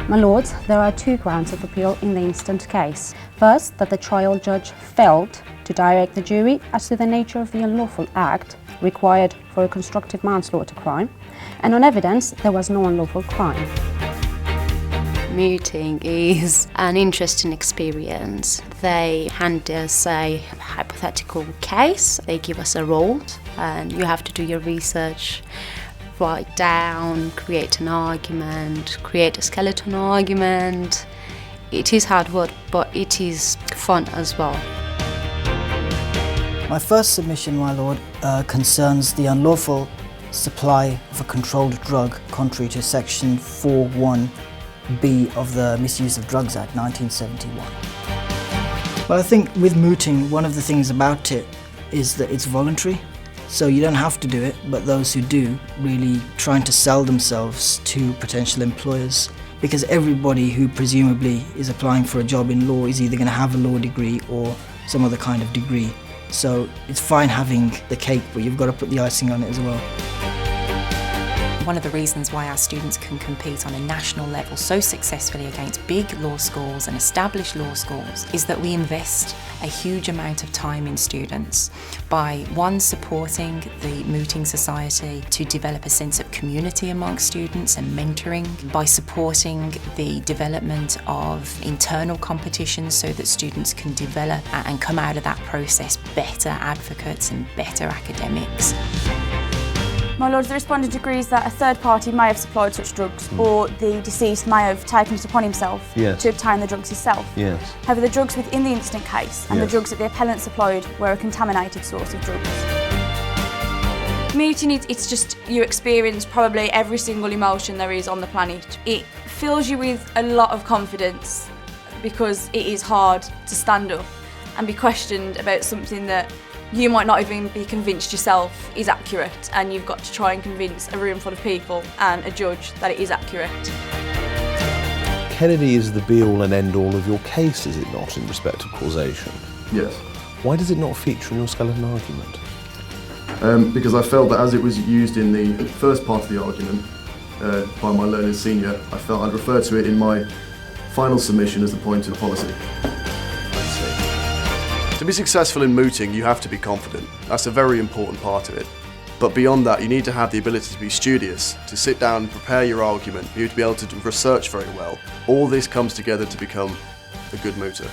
My lords, there are two grounds of appeal in the instant case. First, that the trial judge failed to direct the jury as to the nature of the unlawful act required for a constructive manslaughter crime, and on evidence there was no unlawful crime. Mooting is an interesting experience. They hand us a hypothetical case, they give us a role, and you have to do your research, write down, create an argument, create a skeleton argument. It is hard work, but it is fun as well. My first submission, my lord, concerns the unlawful supply of a controlled drug contrary to section 4(1)(b) of the Misuse of Drugs Act 1971. Well, I think with mooting, one of the things about it is that it's voluntary. So you don't have to do it, but those who do really trying to sell themselves to potential employers, because everybody who presumably is applying for a job in law is either going to have a law degree or some other kind of degree. So it's fine having the cake, but you've got to put the icing on it as well. One of the reasons why our students can compete on a national level so successfully against big law schools and established law schools is that we invest a huge amount of time in students by, one, supporting the Mooting Society to develop a sense of community amongst students and mentoring, by supporting the development of internal competitions so that students can develop and come out of that process better advocates and better academics. My lords, the respondent agrees that a third party may have supplied such drugs or the deceased may have taken it upon himself to obtain the drugs himself. Yes. However, the drugs within the incident case and the drugs that the appellant supplied were a contaminated source of drugs. Mooting, it's just you experience probably every single emotion there is on the planet. It fills you with a lot of confidence because it is hard to stand up and be questioned about something that you might not even be convinced yourself is accurate, and you've got to try and convince a room full of people and a judge that it is accurate. Kennedy is the be-all and end-all of your case, is it not, in respect of causation? Yes. Why does it not feature in your skeleton argument? Because I felt that as it was used in the first part of the argument by my learned senior, I felt I'd refer to it in my final submission as the point of policy. To be successful in mooting, you have to be confident. That's a very important part of it. But beyond that, you need to have the ability to be studious, to sit down and prepare your argument. You need to be able to research very well. All this comes together to become a good mooter.